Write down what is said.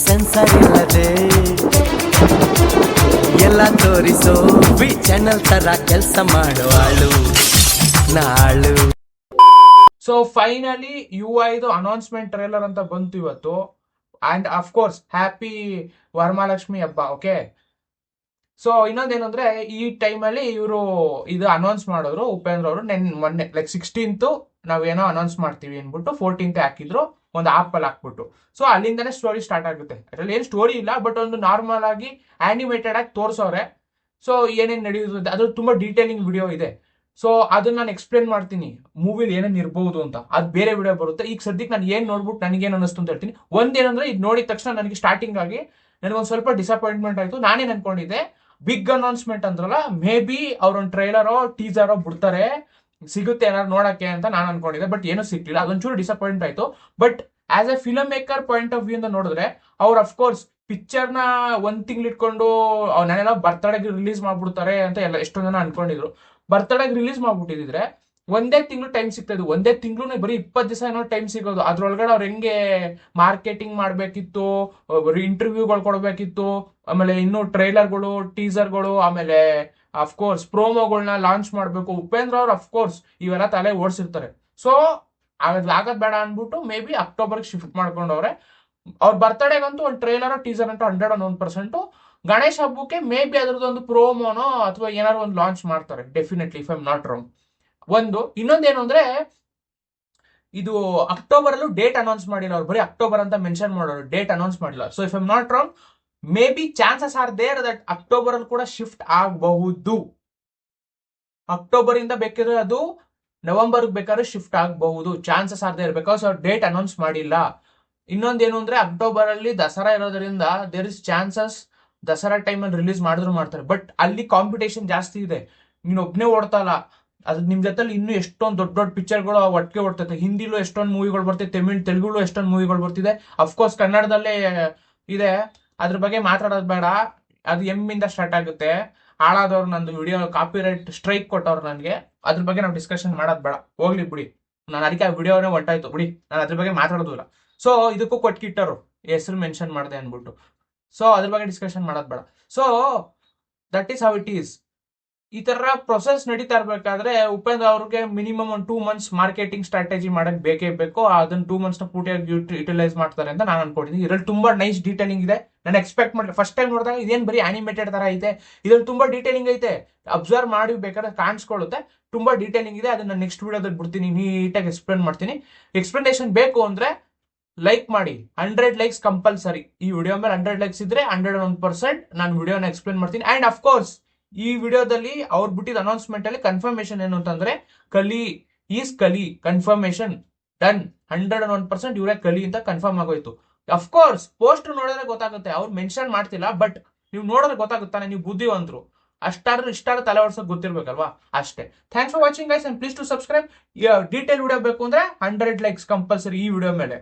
Sensor ಇಲ್ಲದೆ ಎಲ್ಲ ತೋರಿಸೋ ವಿ ಚಾನಲ್ ತರ ಕೆಲಸ ಮಾಡುವಾಳು ನಾಳು. So finally UI announcement trailer ಅಂತ ಬಂತು ಇವತ್ತು. And of course happy Varamahalakshmi ಹಬ್ಬ. ಓಕೆ, ಸೊ ಇನ್ನೊಂದೇನಂದ್ರೆ ಈ ಟೈಮಲ್ಲಿ ಇವರು ಇದು ಅನೌನ್ಸ್ ಮಾಡಿದ್ರು ಉಪೇಂದ್ರ ಅವರು. ಮೊನ್ನೆ ಲೈಕ್ 16th ನಾವೇನೋ ಅನೌನ್ಸ್ ಮಾಡ್ತೀವಿ ಅಂದ್ಬಿಟ್ಟು 14th ಹಾಕಿದ್ರು ಒಂದು ಆಪಲ್ ಹಾಕ್ಬಿಟ್ಟು. ಸೊ ಅಲ್ಲಿಂದಾನೇ ಸ್ಟೋರಿ ಸ್ಟಾರ್ಟ್ ಆಗುತ್ತೆ. ಅದ್ರಲ್ಲಿ ಏನು ಸ್ಟೋರಿ ಇಲ್ಲ, ಬಟ್ ಒಂದು ನಾರ್ಮಲ್ ಆಗಿ ಆನಿಮೇಟೆಡ್ ಆಗಿ ತೋರಿಸೋರೆ. ಸೊ ಏನೇನು ನಡೆಯುತ್ತೆ ಅದ್ರ ತುಂಬಾ ಡೀಟೇಲಿಂಗ್ ವಿಡಿಯೋ ಇದೆ. ಸೊ ಅದನ್ನ ನಾನು ಎಕ್ಸ್ಪ್ಲೇನ್ ಮಾಡ್ತೀನಿ ಮೂವಿಲಿ ಏನೇನು ಇರ್ಬಹುದು ಅಂತ. ಅದು ಬೇರೆ ವಿಡಿಯೋ ಬರುತ್ತೆ. ಈಗ ಸದ್ಯಕ್ಕೆ ನಾನು ಏನ್ ನೋಡ್ಬಿಟ್ಟು ನನಗೇನು ಅನಿಸ್ತು ಅಂತ ಹೇಳ್ತೀನಿ. ಒಂದೇನಂದ್ರೆ ಇದು ನೋಡಿದ ತಕ್ಷಣ ನನಗೆ ಸ್ಟಾರ್ಟಿಂಗ್ ಆಗಿ ನನಗೊಂದು ಸ್ವಲ್ಪ ಡಿಸಪಾಯಿಂಟ್ಮೆಂಟ್ ಆಯ್ತು. ನಾನೇನ್ ಅನ್ಕೊಂಡಿದ್ದೆ ಬಿಗ್ ಅನೌನ್ಸ್ಮೆಂಟ್ ಅಂದ್ರಲ್ಲ, ಮೇ ಬಿ ಅವ್ರೊಂದು ಟ್ರೈಲರೋ ಟೀಸರೋ ಬಿಡ್ತಾರೆ, ಸಿಗುತ್ತೆ ಏನಾದ್ರು ನೋಡಕ್ಕೆ ಅಂತ ನಾನು ಅನ್ಕೊಂಡಿದ್ದೆ. ಬಟ್ ಏನೂ ಸಿಕ್ಲಿಲ್ಲ. ಅದೊಂಚೂರು ಡಿಸಪಾಯಿಂಟ್ ಆಯ್ತು. But as A film maker point of view ಅಂತ ನೋಡಿದ್ರೆ ಅವ್ರು ಅಫ್ಕೋರ್ಸ್ ಪಿಕ್ಚರ್ನ ಒಂದ್ ತಿಂಗಳು ಇಟ್ಕೊಂಡು ನಾನೆಲ್ಲ ಬರ್ತಡೆಗೆ ರಿಲೀಸ್ ಮಾಡ್ಬಿಡ್ತಾರೆ ಅಂತ ಎಲ್ಲ ಎಷ್ಟೊಂದು ಜನ ಅನ್ಕೊಂಡಿದ್ರು. ಬರ್ತಡೆಗೆ ರಿಲೀಸ್ ಮಾಡ್ಬಿಟ್ಟಿದ್ರೆ ಒಂದೇ ತಿಂಗಳು ಟೈಮ್ ಸಿಗ್ತಾ ಇದ್ದು. ಒಂದೇ ತಿಂಗಳು ಬರೀ 20 ದಿವಸ ಏನೋ ಟೈಮ್ ಸಿಗೋದು. ಅದ್ರೊಳಗಡೆ ಅವ್ರು ಹೆಂಗೆ ಮಾರ್ಕೆಟಿಂಗ್ ಮಾಡ್ಬೇಕಿತ್ತು, ಇಂಟರ್ವ್ಯೂಗಳು ಕೊಡ್ಬೇಕಿತ್ತು, ಆಮೇಲೆ ಇನ್ನು ಟ್ರೈಲರ್ಗಳು, ಟೀಸರ್ಗಳು, ಆಮೇಲೆ ಅಫ್ಕೋರ್ಸ್ ಪ್ರೋಮೋಗಳನ್ನ ಲಾಂಚ್ ಮಾಡ್ಬೇಕು. ಉಪೇಂದ್ರ ಅವ್ರು ಅಫ್ಕೋರ್ಸ್ ಇವೆಲ್ಲ ತಲೆ ಓಡಿಸಿರ್ತಾರೆ. ಸೊ ಆಗದ್ ಬೇಡ ಅನ್ಬಿಟ್ಟು ಮೇ ಬಿ ಅಕ್ಟೋಬರ್ಗೆ ಶಿಫ್ಟ್ ಮಾಡ್ಕೊಂಡವ್ರೆ. ಅವ್ರ ಬರ್ತಡೆಗಂತೂ ಒಂದು ಟ್ರೈಲರ್ ಟೀಸರ್ ಅಂತೂ 101%. ಗಣೇಶ್ ಹಬ್ಬಕ್ಕೆ ಮೇ ಬಿ ಅದ್ರದ್ದೊಂದು ಪ್ರೋಮೋನೋ ಅಥವಾ ಏನಾದ್ರು ಒಂದು ಲಾಂಚ್ ಮಾಡ್ತಾರೆ definitely, if I am not wrong. ಇನ್ನೊಂದೇನು ಅಂದ್ರೆ ಇದು ಅಕ್ಟೋಬರ್ ಅಲ್ಲೂ ಡೇಟ್ ಅನೌನ್ಸ್ ಮಾಡಿಲ್ಲ ಅವ್ರು. ಬರೀ ಅಕ್ಟೋಬರ್ ಅಂತ ಮೆನ್ಷನ್ ಮಾಡೋರು, ಡೇಟ್ ಅನೌನ್ಸ್ ಮಾಡಿಲ್ಲ. So if I am not wrong, maybe chances are there that October ಅಲ್ಲಿ ಕೂಡ ಶಿಫ್ಟ್ ಆಗಬಹುದು. ಅಕ್ಟೋಬರ್ ಇಂದ ಬೇಕಿದ್ರೆ ಅದು ನವೆಂಬರ್ ಬೇಕಾದ್ರೆ ಶಿಫ್ಟ್ ಆಗಬಹುದು. ಚಾನ್ಸಸ್ ಆರ್ ದೇರ್ ಬಿಕಾಸ್ ಅವ್ರು ಡೇಟ್ ಅನೌನ್ಸ್ ಮಾಡಿಲ್ಲ. ಇನ್ನೊಂದೇನು ಅಂದ್ರೆ ಅಕ್ಟೋಬರ್ ಅಲ್ಲಿ ದಸರಾ ಇರೋದ್ರಿಂದ ದೇರ್ ಇಸ್ ಚಾನ್ಸಸ್ ದಸರಾ ಟೈಮಲ್ಲಿ ರಿಲೀಸ್ ಮಾಡಿದ್ರು ಮಾಡ್ತಾರೆ. ಬಟ್ ಅಲ್ಲಿ ಕಾಂಪಿಟೇಷನ್ ಜಾಸ್ತಿ ಇದೆ. ನೀನು ಒಬ್ನೇ ಓಡ್ತಾ ಇಲ್ಲ, ಅದು ನಿಮ್ ಜೊತೆಲಿ ಇನ್ನೂ ಎಷ್ಟೊಂದು ದೊಡ್ಡ ದೊಡ್ಡ ಪಿಕ್ಚರ್ಗಳು ಒಟ್ಟಿಗೆ ಓಡ್ತೈತೆ. ಹಿಂದಿಲೂ ಎಷ್ಟೊಂದು ಮೂವಿಗಳು ಬರ್ತಿದೆ, ತೆಲುಗುಲು ಎಷ್ಟೊಂದು ಮೂವಿಗಳು ಬರ್ತಿದೆ, ಅಫ್ಕೋರ್ಸ್ ಕನ್ನಡದಲ್ಲೇ ಇದೆ. ಅದ್ರ ಬಗ್ಗೆ ಮಾತಾಡೋದು ಬೇಡ, ಅದು ಎಮ್ಮಿಂದ ಸ್ಟಾರ್ಟ್ ಆಗುತ್ತೆ. ಹಾಳಾದವ್ರು ನಂದು ವಿಡಿಯೋ ಕಾಪಿರೈಟ್ ಸ್ಟ್ರೈಕ್ ಕೊಟ್ಟವ್ರು ನನಗೆ. ಅದ್ರ ಬಗ್ಗೆ ನಾವು ಡಿಸ್ಕಷನ್ ಮಾಡೋದು ಬೇಡ, ಹೋಗ್ಲಿ ಬಿಡಿ. ನಾನು ಅದಕ್ಕೆ ಆ ವಿಡಿಯೋನೇ ಹೊಂಟಾಯ್ತು ಬಿಡಿ, ನಾನು ಅದ್ರ ಬಗ್ಗೆ ಮಾತಾಡೋದಿಲ್ಲ. ಸೊ ಇದಕ್ಕೂ ಕೊಟ್ಕಿಟ್ಟರು ಹೆಸರು ಮೆನ್ಷನ್ ಮಾಡಿದೆ ಅನ್ಬಿಟ್ಟು. ಸೊ ಅದ್ರ ಬಗ್ಗೆ ಡಿಸ್ಕಷನ್ ಮಾಡೋದು ಬೇಡ. So that is how it is. ಈ ತರ ಪ್ರೊಸೆಸ್ ನಡೀತಾ ಇರ್ಬೇಕಾದ್ರೆ ಉಪೇಂದ್ರ ಅವ್ರಿಗೆ ಮಿನಿಮಮ್ ಒಂದು 2 months ಮಾರ್ಕೆಟಿಂಗ್ ಸ್ಟ್ರಾಟಜಿ ಮಾಡಕ್ ಬೇಕೇ ಬೇಕು. ಅದನ್ನ 2 months ನ ಪೂರ್ತಿಯಾಗಿ ಯುಟಿಲೈಸ್ ಮಾಡ್ತಾರೆ ಅಂತ ನಾನು ಅನ್ಕೊಂಡಿದ್ದೀನಿ. ಇದ್ರಲ್ಲಿ ತುಂಬಾ ನೈಸ್ ಡೀಟೇಲಿಂಗ್ ಇದೆ. ನಾನು ಎಕ್ಸ್ಪೆಕ್ಟ್ ಮಾಡಿಲ್ಲ. ಫಸ್ಟ್ ಟೈಮ್ ನೋಡಿದಾಗ ಇದೇನ್ ಬರೀ ಆನಿಮೇಟೆಡ್ ತರ ಐತೆ, ಇದ್ರಲ್ಲಿ ತುಂಬಾ ಡೀಟೇಲಿಂಗ್ ಐತೆ. ಅಬ್ಸರ್ವ್ ಮಾಡಿ ಬೇಕಾದ್ರೆ ಕಾಣಿಸ್ಕೊಳ್ಳುತ್ತೆ. ತುಂಬಾ ಡೀಟೇಲಿಂಗ್ ಇದೆ. ಅದನ್ನ ನೆಕ್ಸ್ಟ್ ವಿಡಿಯೋದಲ್ಲಿ ಬಿಡ್ತೀನಿ, ನೀಟಾಗಿ ಎಕ್ಸ್ಪ್ಲೇನ್ ಮಾಡ್ತೀನಿ. ಎಕ್ಸ್ಪ್ಲನೇಷನ್ ಬೇಕು ಅಂದ್ರೆ ಲೈಕ್ ಮಾಡಿ. 100 likes ಕಂಪಲ್ಸರಿ. ಈ ವಿಡಿಯೋ ಮೇಲೆ 100 likes ಇದ್ರೆ 101% ನಾನು ವಿಡಿಯೋನ ಎಕ್ಸ್ಪ್ಲೇನ್ ಮಾಡ್ತೀನಿ. ಅಂಡ್ ಅಫ್ಕೋರ್ಸ್ ಈ ವಿಡಿಯೋದಲ್ಲಿ ಅವ್ರು ಬಿಟ್ಟಿದ್ದ ಅನೌನ್ಸ್ಮೆಂಟ್ ಅಲ್ಲಿ ಕನ್ಫರ್ಮೇಶನ್ ಏನು ಅಂತಂದ್ರೆ ಕಲಿ ಕನ್ಫರ್ಮೇಶನ್ ಡನ್. 101% ಇವರೇ ಕಲಿ ಅಂತ ಕನ್ಫರ್ಮ್ ಆಗೋಯ್ತು. ಅಫ್ಕೋರ್ಸ್ ಪೋಸ್ಟರ್ ನೋಡಿದ್ರೆ ಗೊತ್ತಾಗುತ್ತೆ, ಅವ್ರು ಮೆನ್ಷನ್ ಮಾಡ್ತಿಲ್ಲ, ಬಟ್ ನೀವು ನೋಡಿದ್ರೆ ಗೊತ್ತಾಗುತ್ತಾನೆ, ನೀವು ಬುದ್ಧಿವಂತರು. ಇಷ್ಟಾದ್ರೂ ತಲೆ ಓಡಿಸೋಕೆ ಗೊತ್ತಿರ್ಬೇಕಲ್ವಾ, ಅಷ್ಟೇ. Thanks for watching guys and please to subscribe. Detail video ಬೇಕು ಅಂದ್ರೆ 100 likes ಕಂಪಲ್ಸರಿ ಈ ವಿಡಿಯೋ ಮೇಲೆ.